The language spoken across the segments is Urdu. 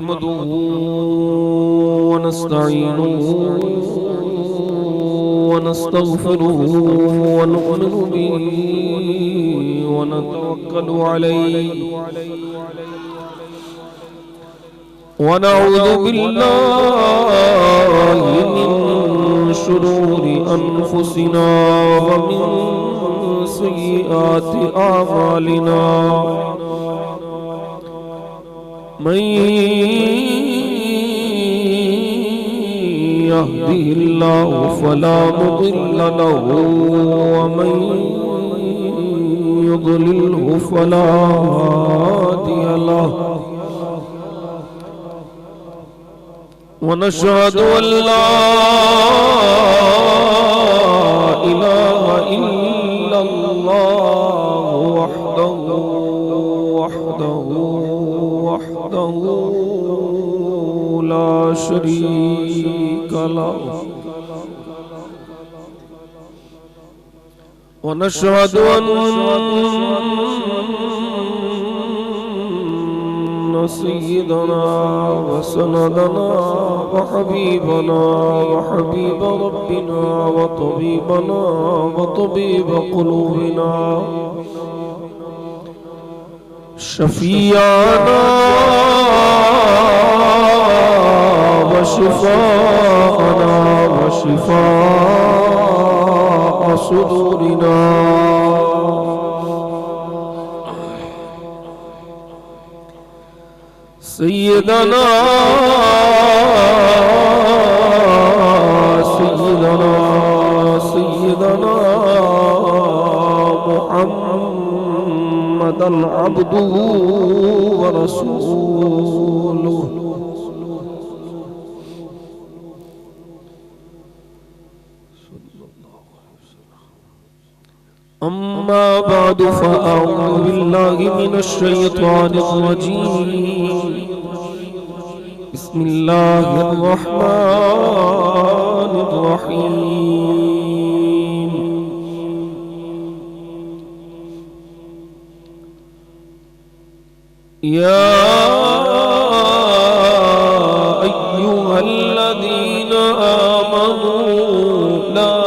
نحمده ونستعينه ونستغفره ونؤمن به ونتوكل عليه ونعوذ بالله من شرور أنفسنا ومن سيئات أعمالنا من يهده الله فلا مضل له ومن يضلله فلا هادي له ونشهد أن لا إله إلا الله وحده لا شريك له ونشهد أن سيدنا وسندنا وحبيبنا وحبيب ربنا وطبيبنا وطبيب قلوبنا شفيعنا وشفاءنا وشفاء صدورنا سيدنا محمدا عبده ورسوله أما بعد فأعوذ بالله من الشيطان الرجيم بسم الله الرحمن الرحيم يا أيها الذين آمنوا لا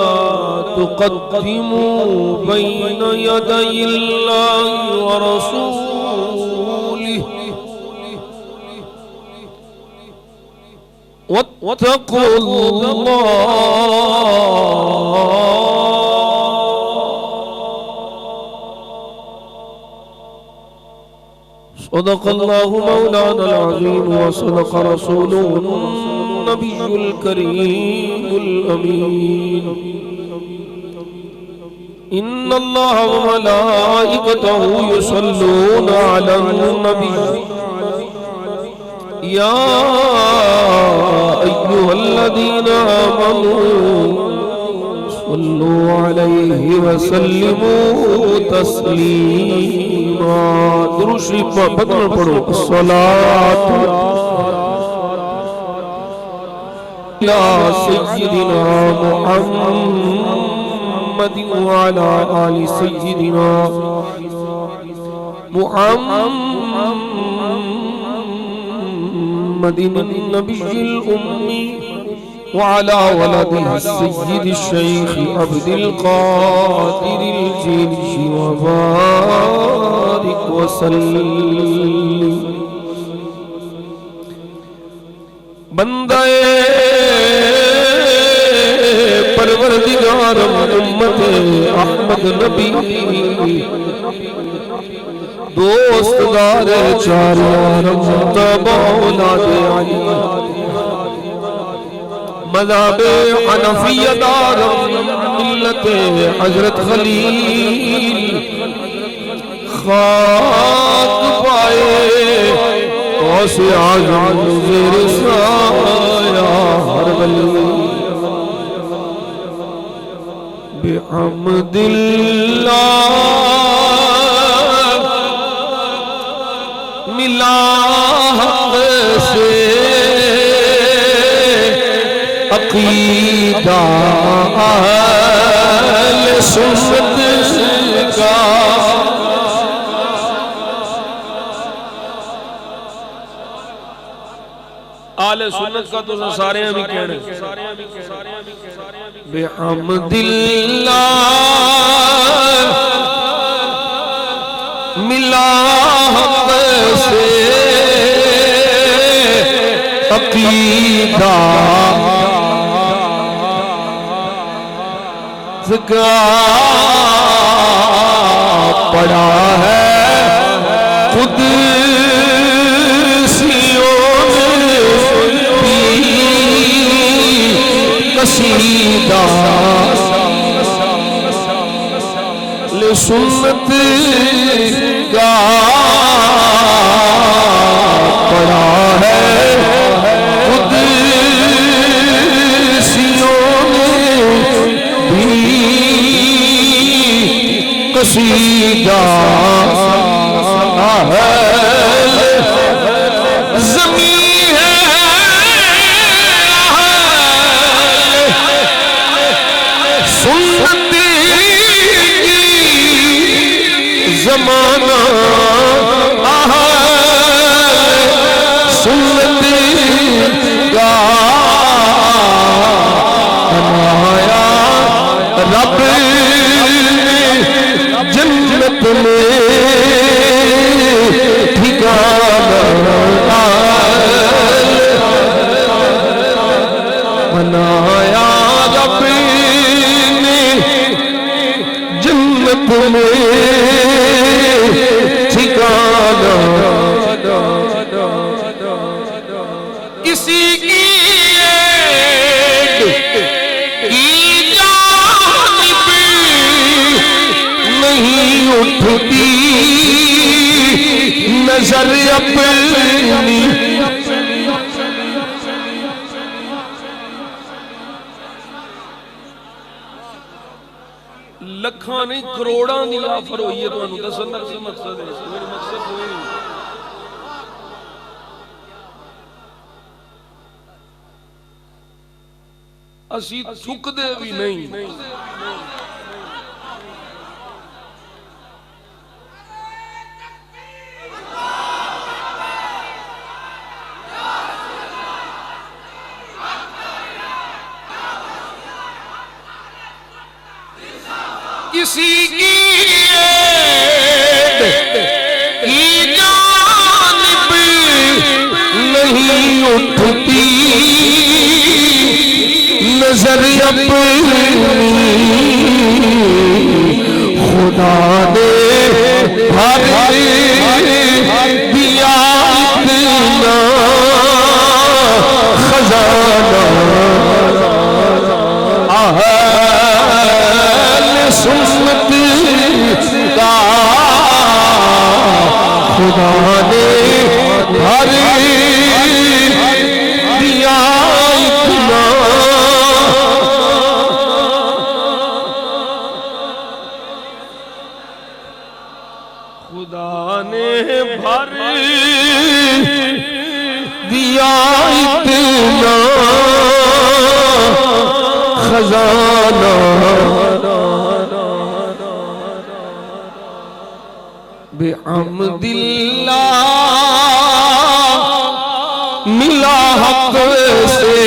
تقدموا بين يدي الله ورسوله واتقوا الله صدق الله مولانا العظيم وصدق رسوله النبي الكريم الأمين إن الله وملائكته يصلون على النبي يا أيها الذين آمنوا صلوا عليه وسلموا تسليما درود شریف بدل پڑھو الصلاة على سيدنا محمد وعلى آل سيدنا محمد النبي الأمي وعلى ولده السيد الشيخ عبد القادر الجيلي وبارك وسلم بندے پروردگار امت احمد نبی دوست دار چار مجتبی اولاد علی مذہب حنفیہ دار ملت حضرت خلیل خاک پائے غوث اعظم زیر سایہ ہر ولی بحمد اللہ ملا حق سے عقیدہ اہل سنت کا آل سنت کا تو سارے ہمیں کہنے بحمد اللہ ملا حق سے عقیدہ پڑا ہے خود قصیدہ لسنت کا پڑا ہے خود قصیدہ ہے زمین ہے سنت کی زمانہ سنت کا بنایا رب جنت میں ٹھکانہ بنایا رب نے جنت میں ٹھکانہ کسی کی اٹھتی نظر اپنی لکھاں نہیں کروڑاں دی آفر ہوئی ہے تو انہوں دسنا سے مقصد ہے میرے مقصد ہوئی اسی تھک دے بھی نہیں کسی کی جانب نہیں اٹھتی نظر اپنی خدا نے بھر دیا اتنا خزانہ سنت کا خدا نے بھر دیا اتنا خدا نے بھر دیا اتنا خزانہ بحمد اللہ ملا حق سے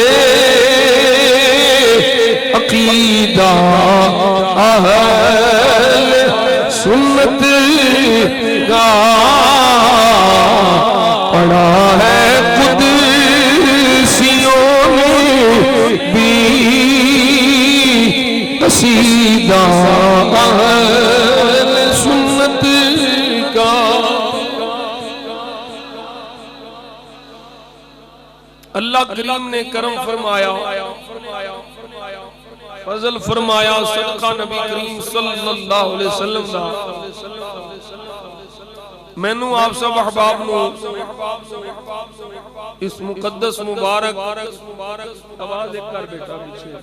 عقیدہ اہل سنت کا پڑا ہے قدسیوں میں بھی قصیدہ اہل سنت اللہ کریم نے کرم فرمایا فضل فرمایا صدقہ نبی کریم صلی اللہ علیہ وسلم دا میں نو آپ سب احباب نو اس مقدس مبارک آواز ایک کر بیٹا پیچھے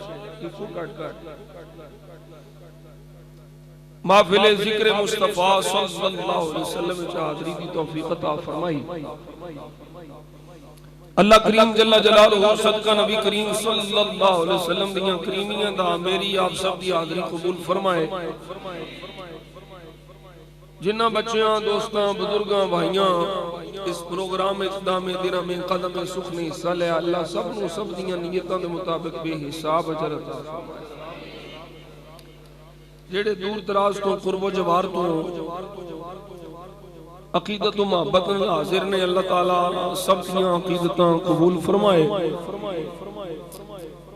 محفل ذکر مصطفیٰ صلی اللہ علیہ وسلم حاضری کی توفیق عطا فرمائی اللہ کریم جل جلالہ صدقہ نبی کریم صلی اللہ علیہ وسلم دیاں کریمیاں دا میری آپ سب دی حاضری قبول فرمائے جنہ بچیاں دوستاں بزرگاں بھائیاں اس پروگرام اقدام درہم قدم سخن حصہ لے اللہ سب نو سب دیاں نیتاں دے مطابق بے حساب اجر عطا فرمائے جڑے دور دراز تو قرب و جوار تو عقیدت و محبت حاضر نے اللہ تعالیٰ سب دیاں عقیدتاں قبول فرمائے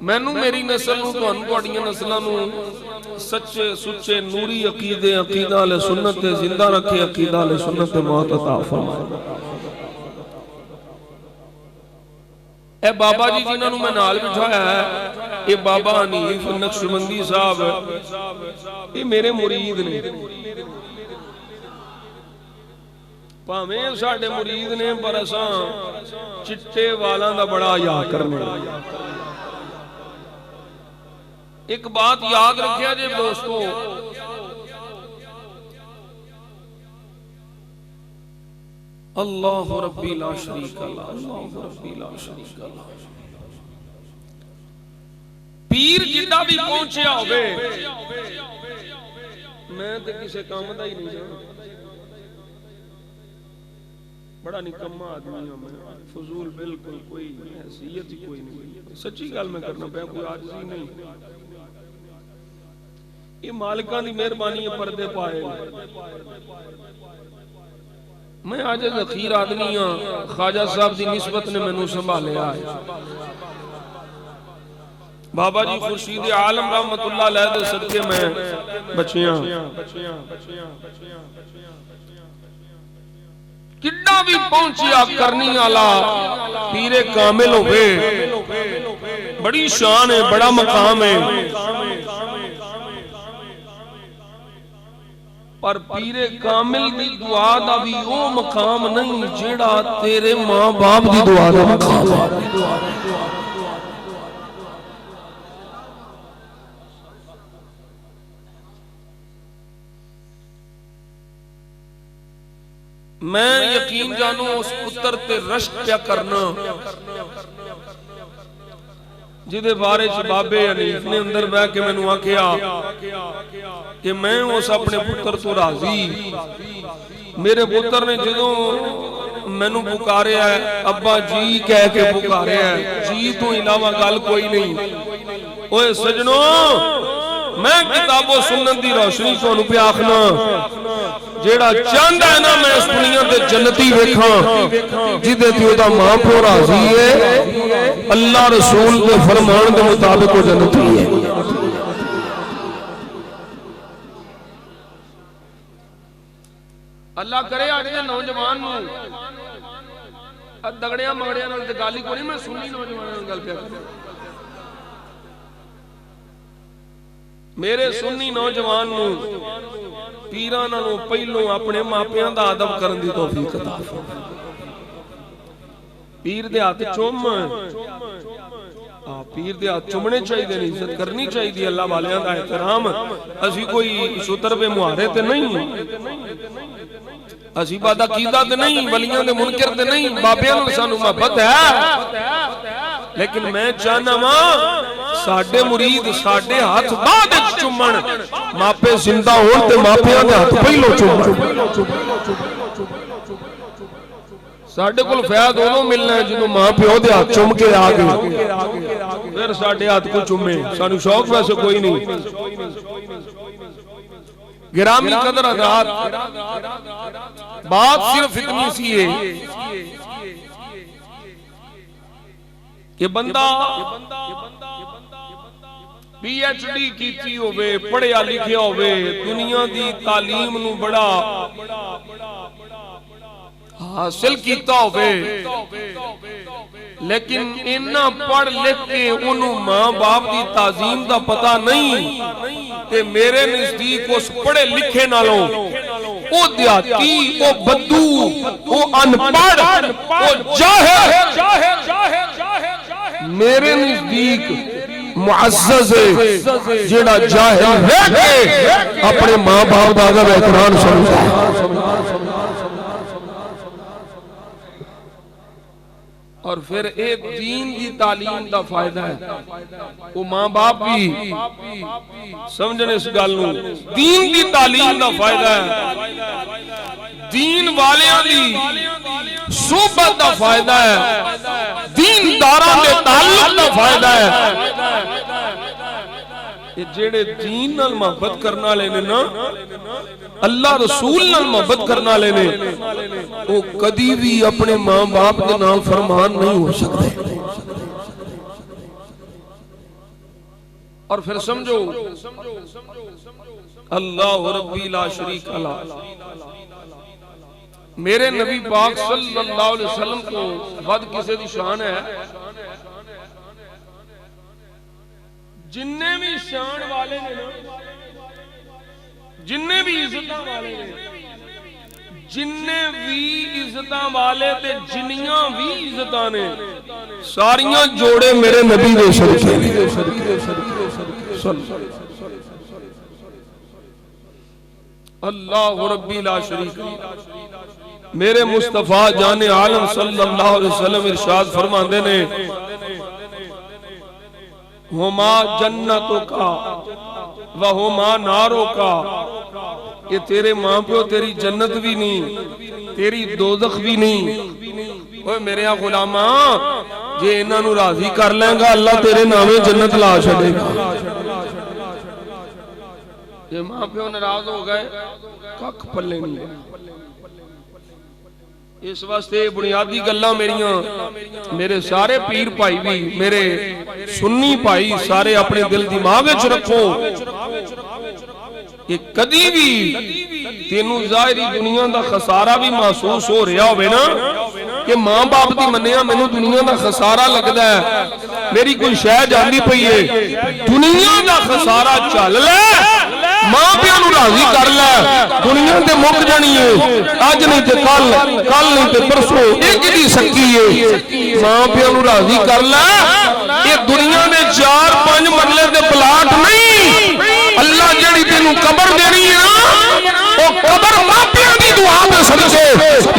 مینوں میری نسل نو تانوں تہاڈیاں نسلاں نو سچے سچے نوری عقیدے عقیدہ اہل سنت تے زندہ رکھے عقیدہ اہل سنت تے موت عطا فرمائے اے بابا جی جنہاں نو میں نال بٹھایا ہے اے بابا حنیف نقشبندی صاحب یہ میرے مرید نے پاویں ساڈے مرید نے پر اساں چٹے والاں دا بڑا حیا کرنے ایک بات یاد رکھیا جے دوستو اللہ ربی لا شریک اللہ اللہ ربی لا شریک اللہ پیر جدہ بھی پہنچیا ہوئے میں تے کسے کام دا ہی نہیں جانا بڑا نکمہ آدمی ہوں میں فضول بالکل کوئی حیثیت ہی کوئی نہیں سچی گل میں کرنا پہ کوئی عاجزی نہیں یہ مالکان دی مہربانی پردے پائے میں آج ذخیر آدمی ہوں خواجہ صاحب دی نسبت نے میں نو سنبھالے آئے بابا جی خورشید عالم رحمت اللہ علیہ دے صدقے میں بچیاں کڈا بھی پہنچیا کرنی آلا پیر کامل ہوئے بڑی شان ہے بڑا مقام ہے پر پیر کامل دی دعا دا بھی وہ مقام نہیں جیڑا تیرے ماں باپ دی دعا دا مقام ہے میں یقین جانوں اس پتر تے رشک پیا کرنا جدے بارے چھ بابے حنیف نے اندر بہ کے میں نو آکھیا کہ میں اس اپنے پتر تو راضی میرے پتر نے جدوں میں نو پکارے ہے ابا جی کہہ کے پکارے ہے جی تو علاوہ گل کوئی نہیں اوے سجنوں میں کتاب و سنت دی روشنی تانوں پہ آکھنا جیڑا چاہندا ہے نا میں اس دنیا تے جنتی ویکھاں جدے تے دا ماں پیو راضی ہے اللہ رسول دے فرمان دے مطابق وہ جنتی ہے اللہ کرے آج دے نوجوان نو دگڑیاں مگڑیاں نال تے گالی کوئی نہیں میں سنی نوجوان نال گل پیا کروں میرے سنی نوجوان نو پیران نو پہلو اپنے ماپیاں دا ادب کرن دی توفیق عطا فرمائے پیر دے ہاتھ چوم پیر دے ہاتھ چومنے چاہیے دی عزت کرنی چاہیے دی اللہ والیاں دا احترام اسی کوئی شتر پہ مہارے تے نہیں اسی بات عقیدہ تے نہیں ولیاں دے منکر تے نہیں بابیاں نال سانو محبت ہے لیکن میں چاہنا ماں ساڑھے مرید ساڑھے ہاتھ بعد ایک چمن ماپے زندہ ہون تے ماپیاں دے ہاتھ پہلو چمن ساڑھے کل فیاد دونوں ملنا ہے جنہوں ماں پہ ہو دے ہاتھ چم کے آگے پھر ساڑھے ہاتھ کو چمے سانو شوق ویسے کوئی نہیں گرامی قدر حضرات بات صرف اتنی سی ہے کہ بندہ پی ایچ ڈی کیتی ہوئے پڑھیا لکھیا ہوئے دنیا دی تعلیم نو بڑا حاصل کیتا ہوئے لیکن انہاں پڑھ لکھ کے انہوں ماں باپ دی تعظیم دا پتہ نہیں کہ میرے نزدیک اس پڑھے لکھے نالوں او دیاتی او بدو او انپڑھ او جاہر میرے نزدیک معزز ہے جیڑا جاہل ہے اپنے ماں باپ دا ادب احترام سمجھتا ہے اور پھر ایک دین دی تعلیم دا فائدہ ہے وہ ماں باپ بھی سمجھنے اس گل نو دین دی تعلیم دا فائدہ ہے دین والیاں دی صحبت دا فائدہ ہے، دینداراں دے تعلق دا فائدہ ہے۔ یہ جڑے دین نال محبت کرنا لے نے نا، اللہ رسول نال محبت کرنا لے نے، وہ کدی بھی اپنے ماں باپ کے نام فرمان نہیں ہو سکتے۔ اور پھر سمجھو اللہ ربی لا شریک لہ، میرے نبی پاک صلی اللہ علیہ وسلم کو ود کسے دی شان ہے؟ جننے بھی شان والے نے، جننے بھی عزتاں والے نے، جننے بھی عزتاں والے تے جنیاں بھی عزتاں نے، ساریاں جوڑے میرے نبی دے صدقے نے۔ اللہ ربی لا شریک، میرے مصطفیٰ جان عالم صلی اللہ علیہ وسلم ارشاد فرماندے نے، ہما جنتوں کا وہما ناروں کا، یہ تیرے ماں پیو تیری جنت بھی نہیں، تیری دوزخ بھی نہیں۔ اوہ میرے غلاماں، جے انہاں نو راضی کر لیں گا اللہ تیرے نامے جنت لا چھڑے گا۔ جے ماں پیو ناراض ہو گئے ککھ پلے نہیں۔ اس واسطے بنیادی گلاں میریاں، میرے سارے پیر بھائی بھی، میرے سنی بھائی سارے اپنے دل دماغ وچ رکھو کہ کدی بھی تینوں ظاہری دنیا دا خسارہ بھی محسوس ہو رہا ہوئے نا کہ ماں باپ دی منیا مینوں دنیا دا خسارہ لگدا ہے، میری کوئی شے جاندی پئی ہے، دنیا دا خسارہ چل لے، ماں پیو نو راضی کر لے، دنیا تے مک جانی ہے، اج نہیں تے کل، کل نہیں تے پرسوں، ایک دی سکی ہے، ماں پیو نو راضی کر لے۔ یہ دنیا دے 4-5 مرلے دے پلاٹ نہیں، اللہ جڑی تینوں قبر دینی ہے نا، وہ قبر ماں پیو دی دعا دے صدقے،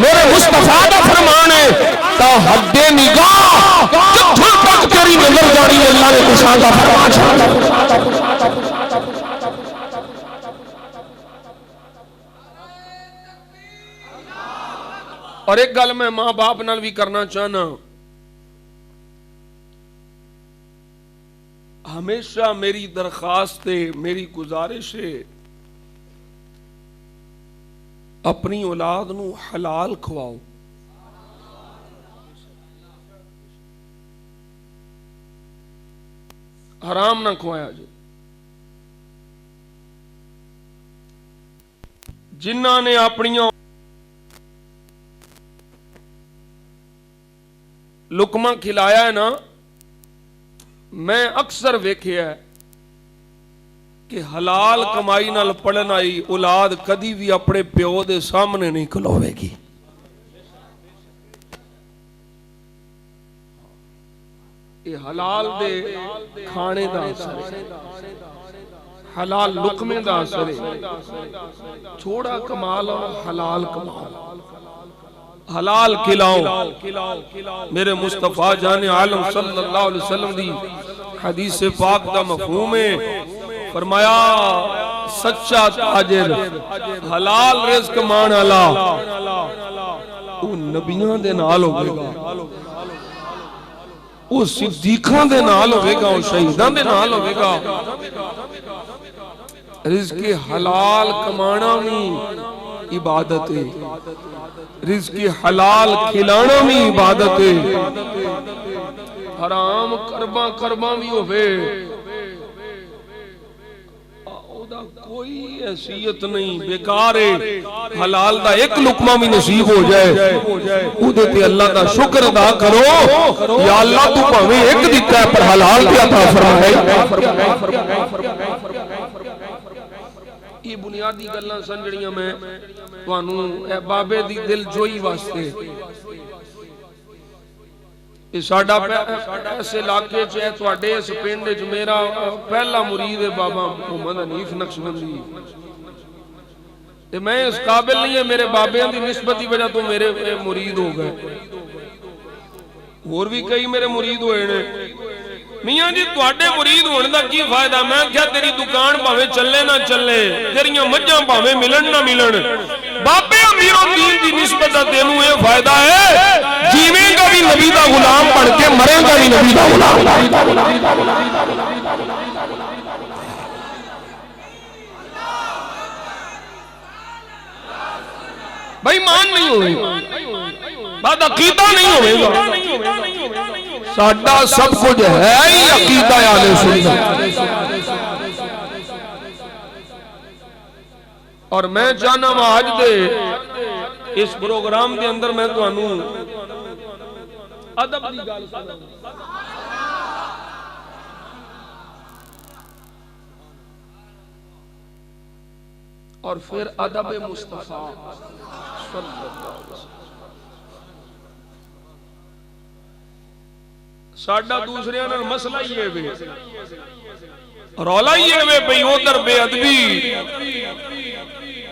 میرے مصطفیٰ دا فرمان ہے، تا حد نگاہ جتھوں تک تیری نظر جاری اللہ نے کساں دا فرمان چھاڑا۔ اور ایک گل میں ماں باپ نال بھی کرنا چاہنا، ہمیشہ میری درخواست ہے، میری گزارش ہے، اپنی اولاد نو حلال کھواؤ۔ حرام نہ کھوایا جائے۔ جنہاں نے اپنیاں لقمہ کھلایا ہے نا، میں اکثر ویکھیا ہے کہ حلال کمائی نال پڑھن آئی اولاد کدی بھی اپنے پیو دے سامنے نہیں کھلوے گی۔ یہ حلال دے کھانے دا اثر ہے، حلال لقمے دا اثر ہے۔ تھوڑا کما لو، حلال کما لو، حلال کھلاؤ۔ میرے مصطفیٰ جان عالم صلی اللہ علیہ وسلم دی حدیث پاک دا مفہوم ہے، فرمایا سچا تاجر حلال رزق مان والا وہ نبیاں دے نال ہوے گا، وہ صدیقاں دے نال ہوے گا، وہ شہیداں دے نال ہوے گا۔ رزق حلال کمانا بھی عبادت ہے، رزق حلال کھلانا بھی عبادت ہے۔ حرام کرباں بھی ہوئے دا کوئی حیثیت نہیں، بیکار ہے۔ حلال دا ایک لقمہ بھی نصیب ہو جائے او دے تے اللہ دا شکر ادا کرو، یا اللہ تو پاویں ایک دیتا ہے پر حلال بھی عطا فرمائے۔ یہ بنیادی گلاں سن جڑیاں میں تانوں اے بابے دی دل جوئی واسطے، ساڈا اس علاقے چ ہے، تواڈے اس پنڈ وچ میرا پہلا مرید ہے بابا محمد حنیف نقشبندی، تے میں اس قابل نہیں ہے، میرے بابیاں دی نسبت کی وجہ تو میرے مرید ہو گئے، اور بھی کئی میرے مرید ہوئے نے۔ میاں جی تواڈے مرید ہونے دا کی فائدہ؟ میں کیا تیری دکان بھاویں چلے نہ چلے، تیریاں مجھاں بھاویں ملن نہ ملن، بابے امیر الدین دی نسبت دا تینوں یہ فائدہ ہے جیویں گا بھی نبی دا غلام بن کے مرے گا بھی نبی دا غلام. بھائی مان نہیں ہوئی بات عقیدہ نہیں ہوئے گا. ساڈا سب کچھ ہے ہی عقیدہ اہل سنت. اور میں چاہنا ہوں آج دے اس پروگرام دے اندر میں تو انہوں ادب دی گال سنوں اور پھر ادب مصطفیٰ صلی اللہ علیہ وسلم. ساڈا دوسرے انہوں مسئلہ ہی ہے بے رولا ہی ہے بے بھئی ادھر بے ادبی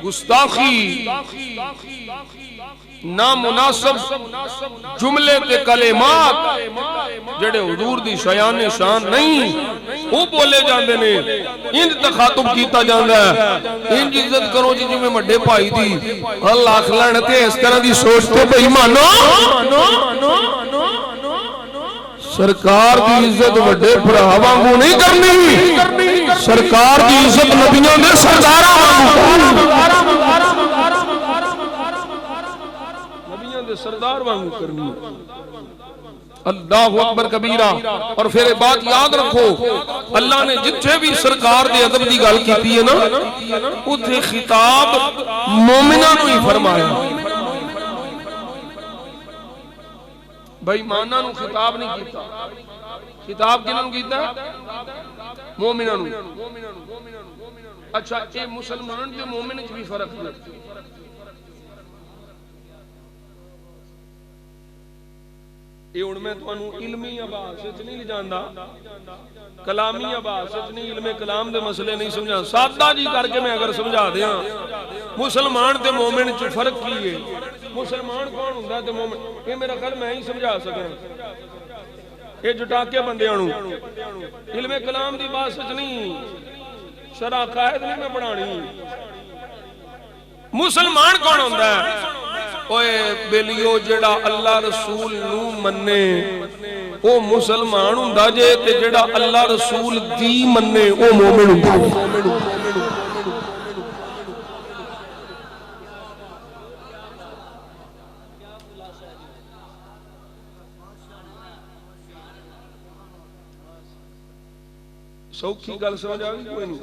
گستاخی نامناسب جملے تے کلمات جڑے حضور دی شایان شان نہیں وہ بولے جاندے نے انج تخاطب کیتا جاندا ہے انج عزت کرو جی میں بڑے بھائی دی اللہ لعنت اس طرح دی سوچ تے بے ایمانو سرکار دی عزت بڑے بھرا وانگو نہیں کرنی سرکار دی عزت نبیوں دے سرداراں وانگو نبیوں دے سردار وانگو کرنی. اللہ اکبر کبیرہ. اور پھر بات یاد رکھو اللہ نے جتھے بھی سرکار دے ادب دی گل کیتی ہے نا اوتھے خطاب مومناں نوں ہی فرمایا. بھائی مانا نو خطاب نہیں کیتا خطاب کنوں کیتا مومناں نو. اچھا اے مسلمان تے مومن وچ بھی فرق ہے. یہ ہن میں تانوں علمی آباس وچ نہیں لے جاندا کلامی آباس وچ نہیں علم کلام دے مسئلے نہیں سمجھا سادہ جی کر کے میں اگر سمجھا دیاں مسلمان تے مومن وچ فرق کی ہے مسلمان کون ہوندا تے مومن یہ میرا خیال میں ہی سمجھا سکاں. یہ جٹاکے بندیاں نوں علم کلام دی بات وچ نہیں شرع قائد نہیں میں پڑھانی. مسلمان کون ہوندا ہے اوے بیلیو جڑا اللہ رسول نو مننے او مسلمان ہوندا جے تے جڑا اللہ رسول دی مننے او مومن ہوندا. سوکھی گل سمجھ آ گئی کوئی نہیں.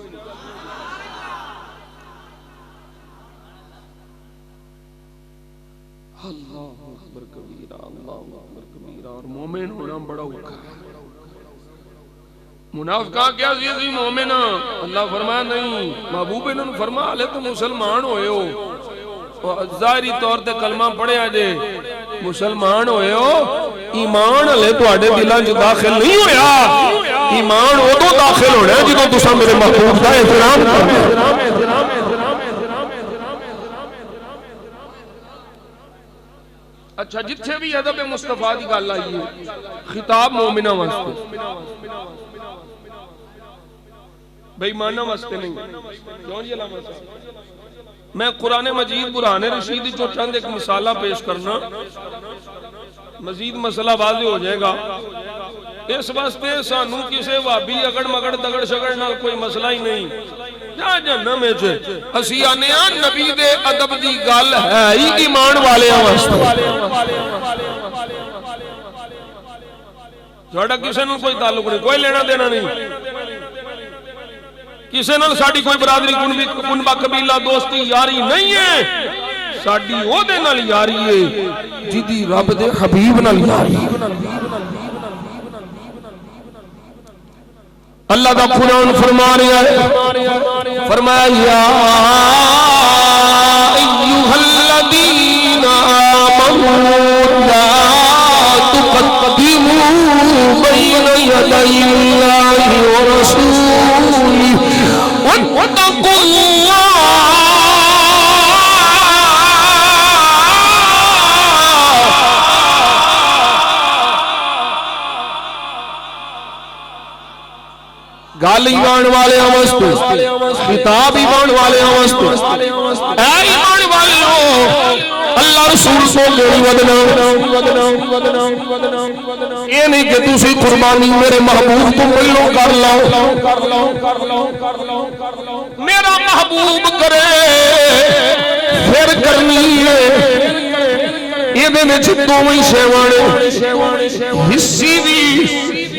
اللہ اکبر کبیرہ اللہ اکبر کبیرہ. اور مومن ہونا بڑا اوکھا ہے. منافقہ کیا زیادی مومن اللہ فرمایا نہیں محبوب انہوں فرما لے تو مسلمان ہوئے ہو ظاہری طور تے کلمہ پڑھے آجے مسلمان ہوئے ہو ایمان لے تو آڑے دلان جو داخل نہیں ہویا. ایمان ہو تو داخل ہونے جنہوں تسا میرے محبوب دا احترام کرنے. اچھا جتھے بھی ادب مصطفیٰ دی گل آئی ہے خطاب مومنہ واسطے بھئی مانہ واسطے نہیں. کیوں جی علامہ صاحب میں قرآن مجید برہان رشید جو چند ایک مثالہ پیش کرنا مزید مسئلہ واضح ہو جائے گا. اس واسطے سانو کسے وابی اگڑ مگڑ دگڑ شگڑ نال کوئی مسئلہ ہی نہیں. جا جنم ہے چھے اسی آنیان نبی دے ادب دی گل ہے ہی ایمان والے واسطے. جوڑا کسے نال کوئی تعلق نہیں کوئی لینا دینا نہیں. کسے نال ساڑی کوئی برادری کنبہ قبیلہ دوستی یاری نہیں ہے. ساڑی او دے نال یاری ہے جدی رب دے حبیب نال یاری. اللہ دا قرآن فرما رہا ہے فرمایا یا ایوہ الذین آمنوا لا تقدموا بین یدی اللہ ورسولہ واتقوا اللہ گال ایمان والے واسطے خطاب ایمان والے واسطے اے ایمان والو اللہ رسول سو نہیں ودنا یہ نہیں کہ تسی قربانی میرے محبوب تو پہلو کر لو میرا محبوب کرے پھر کرنی ہے یہ دونوں شیوان حصی بھی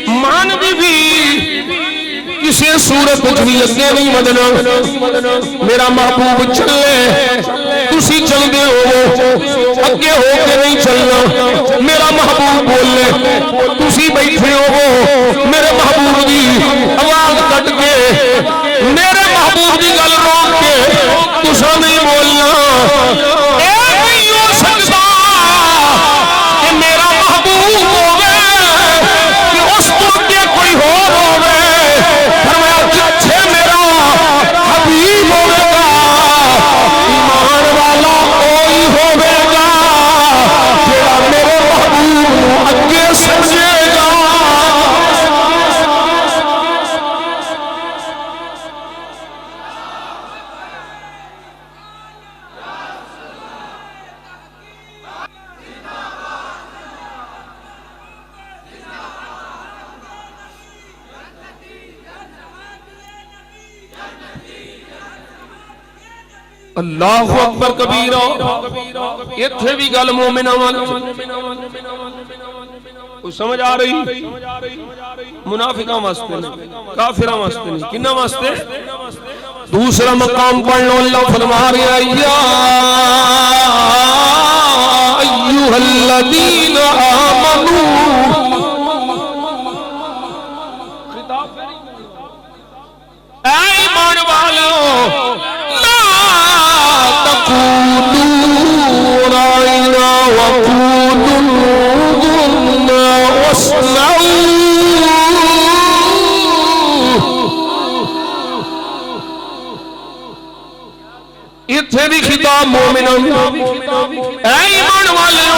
مانوی بھی کسی صورت بھی اگے نہیں ودنا میرا محبوب چلے تسی چل دے ہو اگے ہو کے نہیں چلنا میرا محبوب بولے تسی بیٹھے ہو میرے محبوب دی آواز کٹ کے میرے محبوب دی گل روک کے تسا نہیں بولنا اے نہیں ہو سکتا کہ میرا محبوب ہوگے کہ اس تو کے کوئی ہوگے فرمایا جچھے میرا حبیب ہوگے گا ایمان والا کوئی ہوگے گا جڑا میرے محبوب اگے سمجھے گا اللہ اکبر کبیرہ اتھے بھی گل مومنہ والی کوئی سمجھ آ رہی منافقہ واسطے نہیں کافرہ واسطے نہیں کنہ واسطے دوسرا مقام پڑھ لو اللہ فرما رہا یا ایوہ الذین آمنوا اے ایمان والو قولوا رأينا وقولوا انظرنا واسمعوا اتھے بھی خطاب مومنوں اے ایمان والو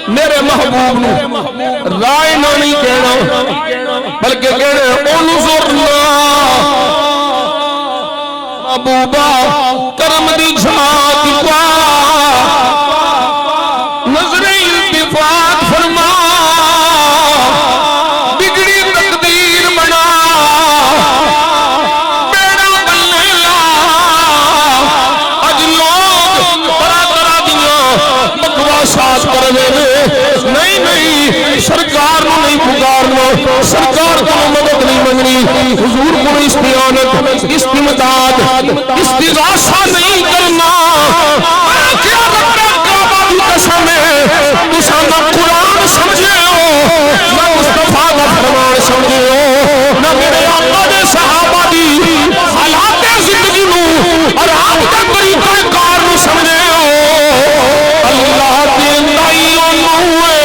میرے محبوب نو رائنا نہیں کہنا بلکہ کہنا انظرنا محبوبہ کرم دی جھاک پا نظر التفات فرما بگڑی تقدیر بنا بیڑا بلنے لا اج لوگ طرح طرح دیا بکواسات کر دے نہیں سرکار نو نہیں پکارنا سرکار کو مدد نہیں منگنی حضور کو استعانت استمداد استغاثہ نہیں کرنا کیا رب کعبہ کی قسم ہے تساں نہ قرآن سمجھے ہو نہ مصطفیٰ کا فرمان سمجھے ہو نہ میرے آقا دے صحابہ دی حالات زندگی نو اور آپ کا طریقہ کار نو سمجھے ہو اللہ دے اندائی ہوئے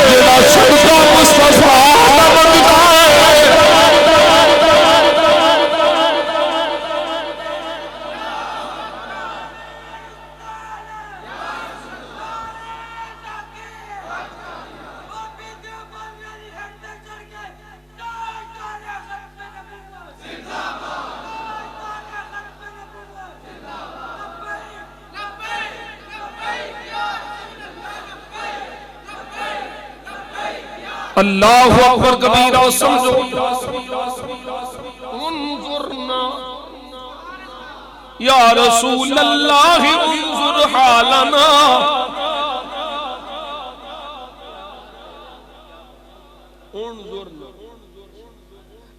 جڑا صدقہ مصطفیٰ دا بندہ ہے اللہ اکبر کبیرہ سمجھو انظرنا یا رسول اللہ انظر حالنا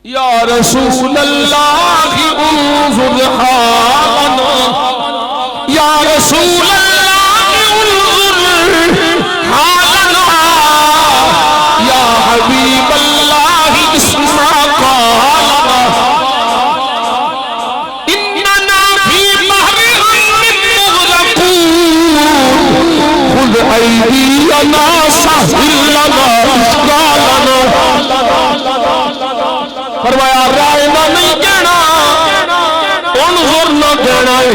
یا رسول اللہ انظر حالنا یا رسول اللہ انظر حالنا یا حبیب اللہ اسمع قالنا اننا فی بحر غم مغرقون خذ ایدینا سہل لنا اشکالنا فرمایا رائنا نہیں کہنا انظر نہ کہنا ہے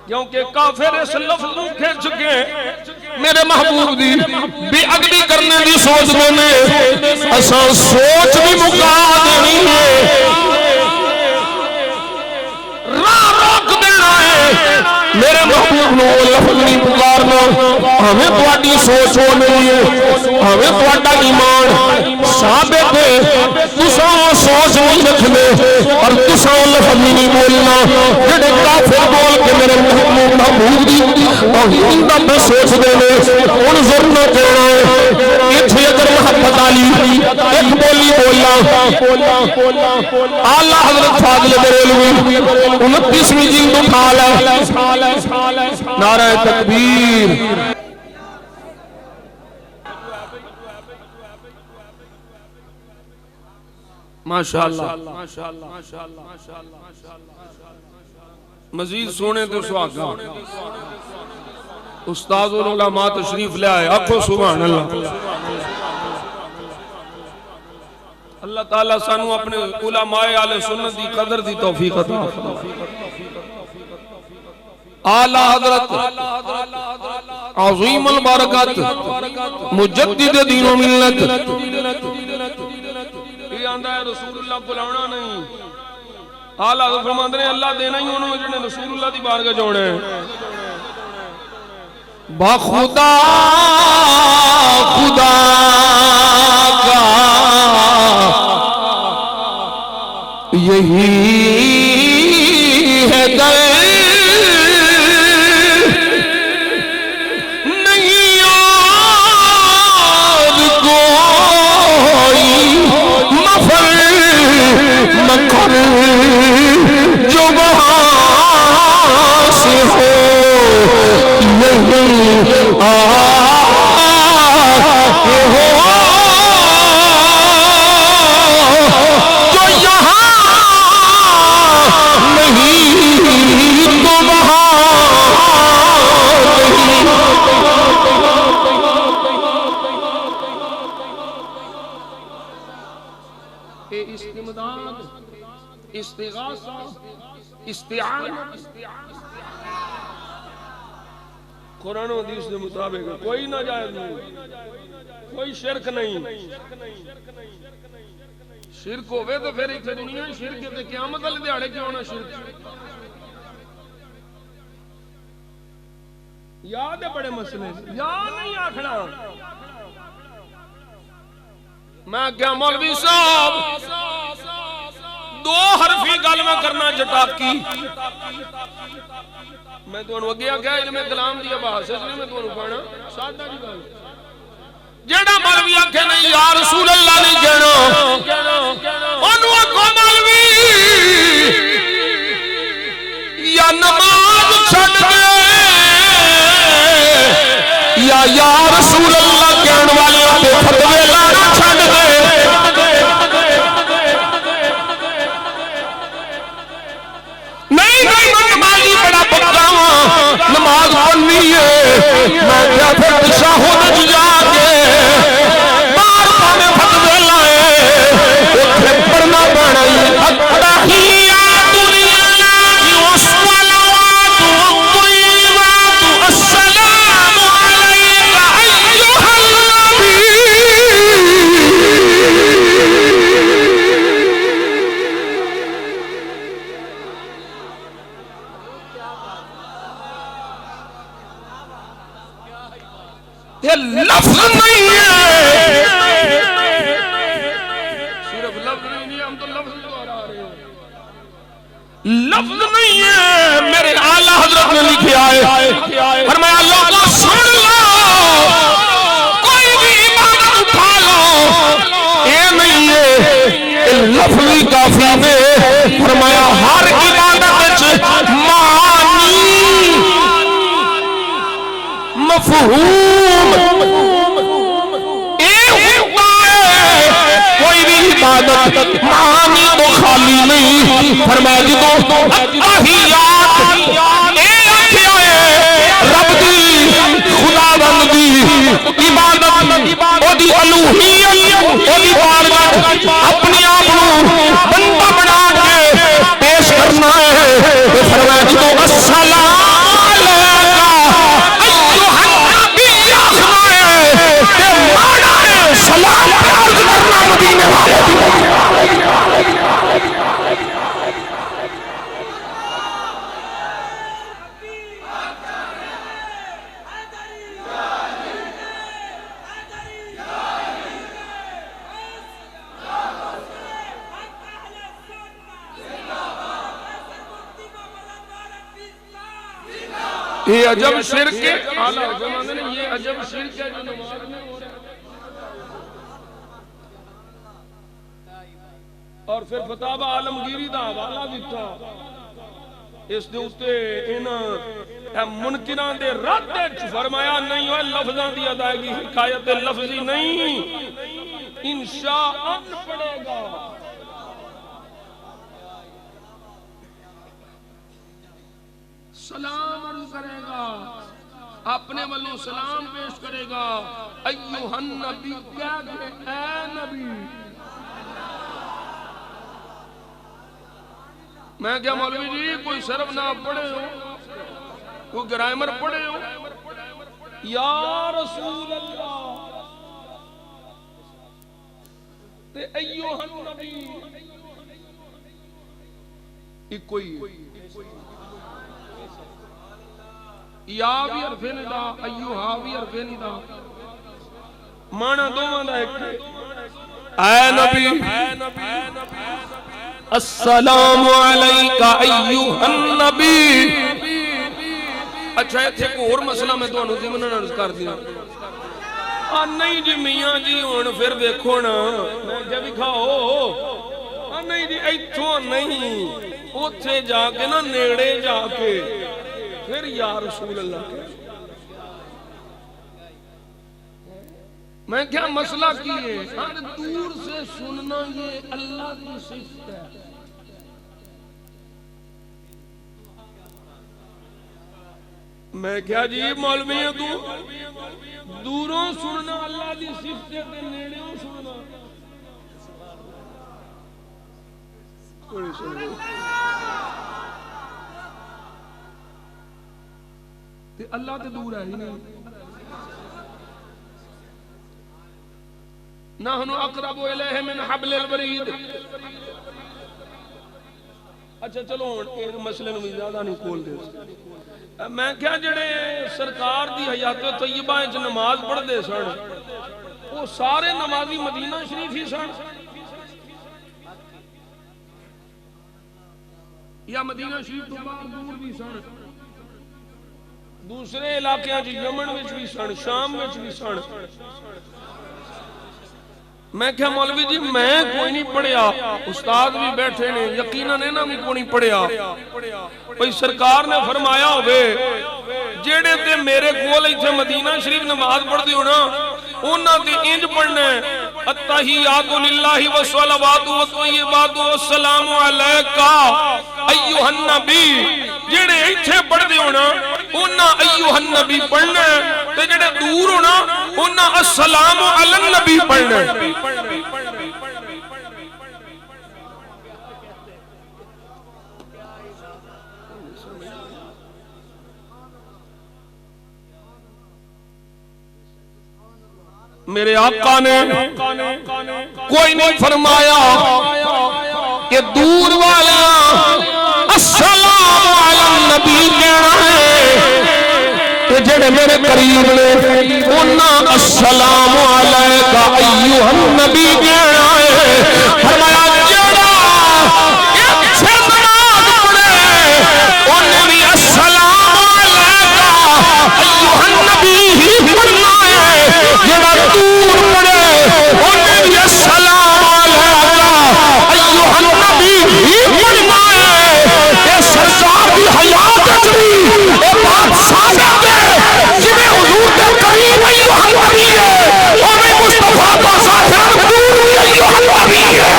کیونکہ کافر اس لفظ نو کھچ کے میرے محبوب دی بھی اگلی کرنے دی سوچ میں اساں سوچ بھی مکا دینی ہے، راہ روک دینا ہے، میرے محبوب نو لفظ نہیں پکارنا، ہمیں تواڈی سوچ ہو نہیں ہے، ہمیں تواڈا ایمان ثابت ہے، تساں سوچ نہیں رکھنے اور تساں لفظ نہیں بولنا، جڑے کافر بول کے میرے محبوب دی توہین دا پہ سوچ دے ان ضرور نہ کرنا ہے، اتھے اگر محبت علی ایک بولی بولنا، اعلیٰ حضرت فاضل بریلوی 29ویں جلد اٹھا لے، نعرہ تکبیر، ماشاءاللہ، مزید سونے تو سواگا استاد العلماء تشریف لے آئے، آکھو سبحان اللہ۔ اللہ تعالیٰ سانو اپنے علماء اہل سنت دی قدر دی توفیق عطا فرمائے۔ اعلیٰ حضرت عظیم البرکت مجدد دین و ملت، یہ آندہ ہے رسول اللہ بلانا نہیں، اعلیٰ حضرت فرماندے ہیں اللہ دینا ہی انہوں نے رسول اللہ دی بارگاہ جوڑے ہیں، بخدا خدا کا یہی ہے در، نہیں اور کوئی مفر مکر جو وہاں سے ہو، نہیں آگے ہو جو یہاں نہیں تو وہاں نہیں۔ استمداد، استغاثہ، استعانت قرآن و حدیث کے مطابق کوئی ناجائز نہیں، کوئی شرک نہیں، شرک ہوئے تو پھر ایک دنیا شرک ہے، قیامت والے دیہاڑے کیوں نہ شرک؟ یاد ہے بڑے مسئلے، یاد نہیں آکھنا میں کیا مولوی صاحب دو حرفی گل میں کرنا چٹاکی، میں تو انہوں گیا کیا علم کلام دیا بحث ہے، میں تو انہوں پڑھنا سادہ جی گل جیڑا مولوی آکھے نہیں یا رسول اللہ نہیں کہنا، انہوں کو مولوی یا نماز چھڑ دے یا رسول اللہ کہن والے پہ فتوے لانا چھڑ دے، نماز پڑھنی ہے میں کیا پھر تشہد جا کے بار پانے فتوے لائے اتھے پڑھنا پڑنا التحیات للہ والصلوات والطیبات السلام علیک ایھا النبی۔ یہ لفظ نہیں ہے، صرف لفظ نہیں، ہم تو لفظ دوہرا رہے ہیں، لفظ نہیں ہے، میرے اعلیٰ حضرت نے لکھا ہے، فرمایا لوگوں سن لو، کوئی بھی عبادت اٹھا لو، یہ نہیں ہے لفظ ہی کافی ہے، فرمایا ہر عبادت معنی مفہوم کوئی بھی عبادت معنی تو خالی نہیں، فرمایا جی تو اتحیات رب دی خدا بند دی عبادت او دی الوہیت او دی بارگاہ اپنے آپ بندہ بنا کے پیش کرنا ہے، فرمایا جی تو السلام یہ عجب شرک ہے اعلیٰ زمانے نے یہ عجب شرک ہے جو نماز میں ہو رہا ہے. اور پھر فتاوی عالمگیری دا حوالہ دیتا اس دے اتے انہاں منکران دے رد وچ فرمایا نہیں وہ لفظاں دی ادائیگی حکایت لفظی نہیں انشاء پڑے گا. سلام عرض کرے گا اپنے والوں سلام پیش کرے گا ایوہ النبی کیا کہ اے نبی. میں کیا مولوی جی کوئی صرف نہ پڑھے ہو کوئی گرامر پڑھے ہو یا رسول اللہ تے ایوہ النبی ایک کوئی یا بھی عرفے نہیں دا ایوہا بھی عرفے نہیں دا مانا دو مانا ایک اے نبی السلام علیکہ ایوہ النبی. اچھا ہے تھے کو اور مسئلہ میں تو انہوں ضمن عرض کر دیا نہیں جی میاں جی ہون پھر دیکھو نا میں جب کھاؤ نہیں جی ایتھوں نہیں اتھے جا کے نا نیڑے جا کے پھر یا رسول اللہ. میں کیا مسئلہ کیے ہر دور سے سننا یہ اللہ کی صفت ہے. میں کیا جی مولوی ہے تو دوروں سننا اللہ کی صفت ہے نیڑوں سننا اللہ تے دور ہے ہی نہیں. نحن اقرب الیہ من حبل الورید. اچھا چلو اس مسئلے میں زیادہ نہیں کھول دے. میں کیا جڑے سرکار دی حیات طیبہ وچ نماز پڑھ دے سن وہ سارے نمازی مدینہ شریف ہی سن یا مدینہ شریف تو باہر دور بھی سن دوسرے علاقے جی یمن وچ بھی سن شام وچ بھی سن. میں کیا مولوی جی میں کوئی نہیں پڑھیا استاد بھی بیٹھے نے یقیناً انہاں بھی کوئی نہیں پڑھیا بھئی سرکار نے فرمایا ہوئے جیڑے تے میرے کول ایتھے مدینہ شریف نماز پڑھ دی ہونا انہاں تے انج پڑھنا ہے التحیات للہ والصلوات والطیبات والسلام علیکہ ایوہ النبی. جیڑے ایتھے پڑھ دی ہونا انہاں ایوہ النبی پڑھنا ہے تے جیڑے دور ہونا انہاں السلام علی النبی پڑھنا ہے. میرے آقا نے کوئی نہیں فرمایا کہ دور والا السلام علی النبی کہنا ہے کہ جڑے میرے قریب نے انہاں السلام علیکہ ایوہ النبی کہنا ہے. فرمایا جڑا اچھے نماز پڑھے انہیں بھی السلام علیکہ ایوہ النبی ہی پڑھنا ہے. جڑا دور پڑھے انہیں بھی السلام علیکہ ایوہ النبی ہی پڑھنا ہے. یہ سرکار کی حیات اجری اے بات ثابت ہے جنہیں حضور کے قریب ایوہ النبی ہے ہمیں مصطفیٰ کا ظاہر دور بھی ایوہ النبی ہے.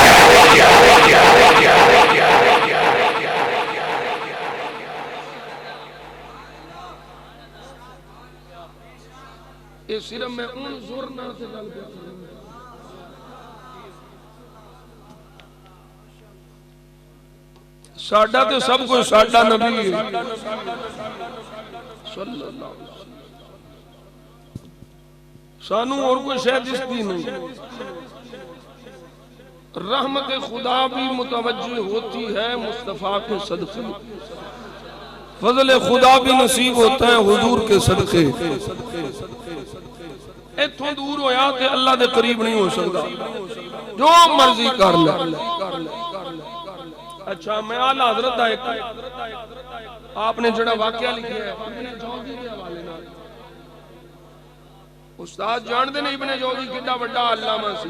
یہ صرف میں انظرنا سے گل کرتا ہوں. ساڈا تو سب کوئی ساڈا نبی ہے صلی اللہ علیہ وسلم. سانو اور کوئی شاید اس دی نہیں. رحمت خدا بھی متوجہ ہوتی ہے مصطفیٰ کے صدقے. فضل خدا بھی نصیب ہوتا ہے حضور کے صدقے. اتھوں دور ہویا کہ اللہ دے قریب نہیں ہو سکتا جو مرضی کر لے. اچھا میں اعلیٰ حضرت آپ نے جڑا واقعہ لکھا ہے ابن جوزی کے حوالے نال استاد جان دے نہیں ابن جوزی کڈا بڑا علامہ سی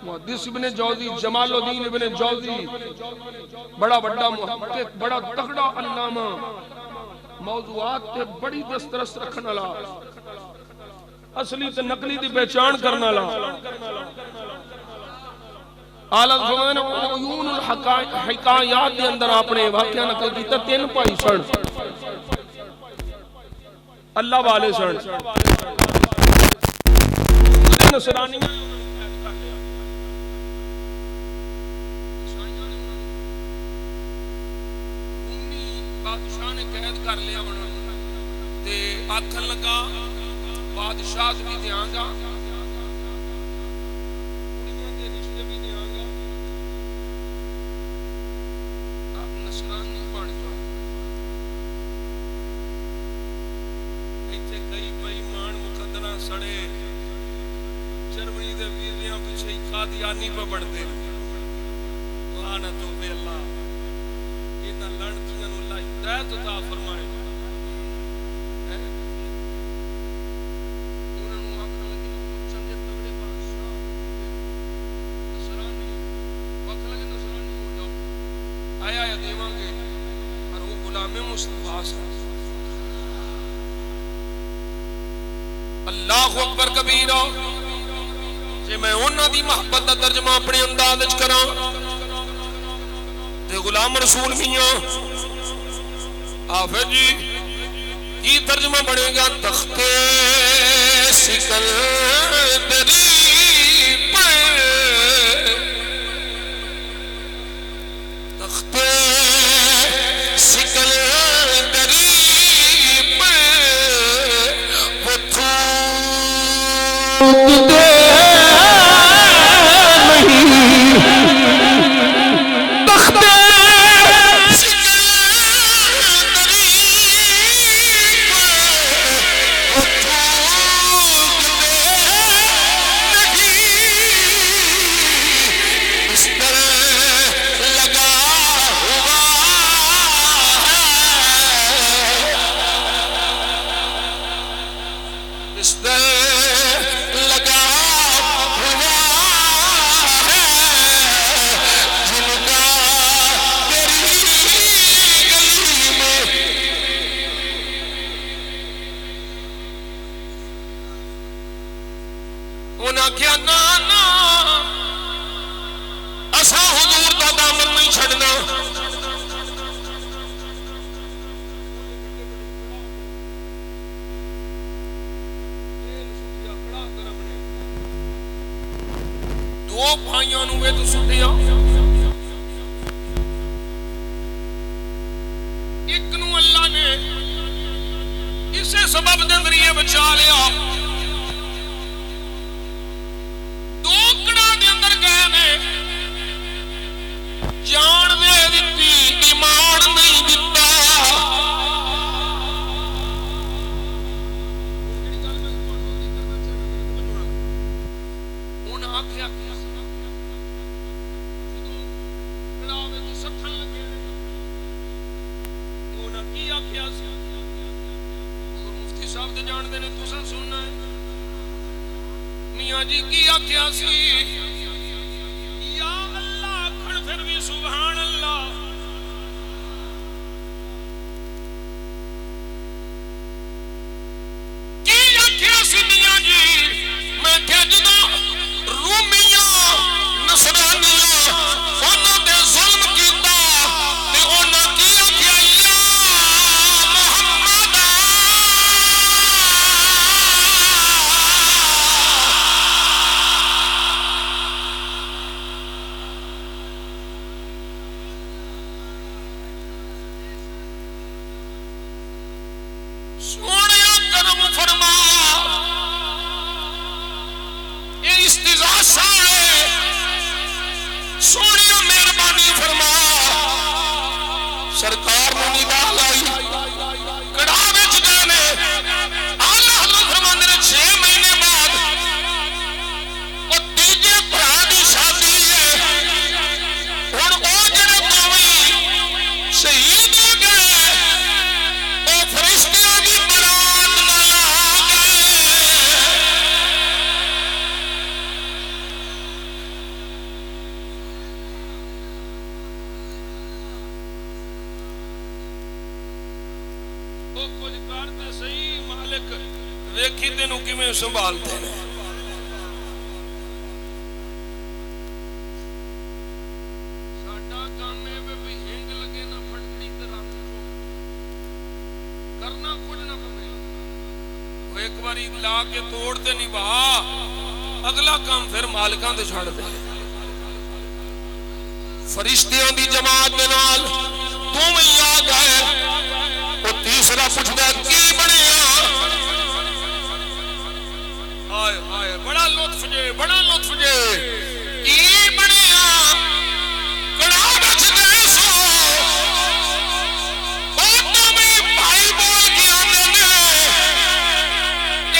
محدث ابن جوزی جمال الدین ابن جوزی بڑا بڑا محقق بڑا تگڑا علامہ موضوعات تے بڑی دسترس رکھن والا اصلی تے نقلی دی پہچان کرنا والا آلت فرمانے عیون الحکایات دے اندر آپ نے واقعہ نقل کیتا 3 بھائی سن اللہ والے سن نصرانی بادشاہ نے قید کر لیا تے آکھن لگا بادشاہ بھی دیاں گا کڑیاں دے رشتے بھی دیاں گا آپ نصرانی بن جاؤ ایتھے کئی بئی مان مقدرہ سڑے جرمنی دے ویزیاں پیچھے قادیانی پہ بڑھتے لعنت ہو بے اللہ انہاں لعنتیاں نوں اللہ ہدایت عطا فرمائے اللہ اکبر کبیرہ جے میں انہاں دی محبت دا ترجمہ اپنے انداز وچ کراں تے غلام رسول میاں حافظ جی کی ترجمہ بنے گا تختے سکندری پر تختے سکندری شہید ہو گئے ਉਹ ਕੁਝ ਕਰ ਤੇ ਸਹੀ ਮਾਲਕ, ਵੇਖੀ ਤੈਨੂੰ ਕਿਵੇਂ ਸੰਭਾਲਦੇ ਨੇ। ਸਾਡਾ ਕੰਮ ਇਹ ਵੀ ਹਿੰਗ ਲੱਗੇ ਨਾ ਫਟਕੜੀ ਤੇ ਰੰਗ ਕਰਨਾ ਕੁਝ ਨਾ ਪਵੇ। ਉਹ ਇੱਕ ਵਾਰੀ ਲਾ ਕੇ ਤੋੜ ਤੇ ਨਿਭਾ, ਅਗਲਾ ਕੰਮ ਫਿਰ ਮਾਲਕਾਂ ਤੇ ਛੱਡ ਦੇ। ਫਰਿਸ਼ਤਿਆਂ ਦੀ ਜਮਾਤ ਦੇ ਨਾਲ ਦੋਵੇਂ ਆ ਗਏ। ਉਹ ਤੀਸਰਾ ਪੁੱਛਦਾ ਕੀ ਬਣਿਆ? ਹਾਏ ਹਾਏ ਬੜਾ ਲੁਤਫ ਜੇ, ਬੜਾ ਲੁਤਫ ਜੇ। ਕੀ ਬਣਿਆ? ਕੜਾ ਵਿੱਚ ਗਏ ਸੋ। ਉਹ ਦੋਵੇਂ ਭਾਈ ਬੋਲ ਕੇ ਆਉਂਦੇ ਨੇ,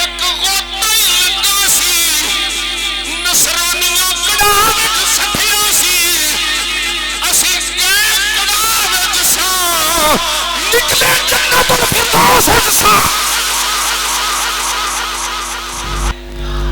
ਇੱਕ ਗੋਤਾ ਹੀ ਲੱਗਾ ਸੀ, ਨਸਰਾਨੀਆਂ ਕੜਾ ਵਿੱਚ ਸੱਟਿਆ ਸੀ। ਅਸੀਂ ਗਏ ਕੜਾ ਵਿੱਚ ਸਾਂ, ਨਿਕਲੇ ਜੰਨਤੁਲ ਫਿਰਦੌਸ ਵਿੱਚ ਸਾਂ।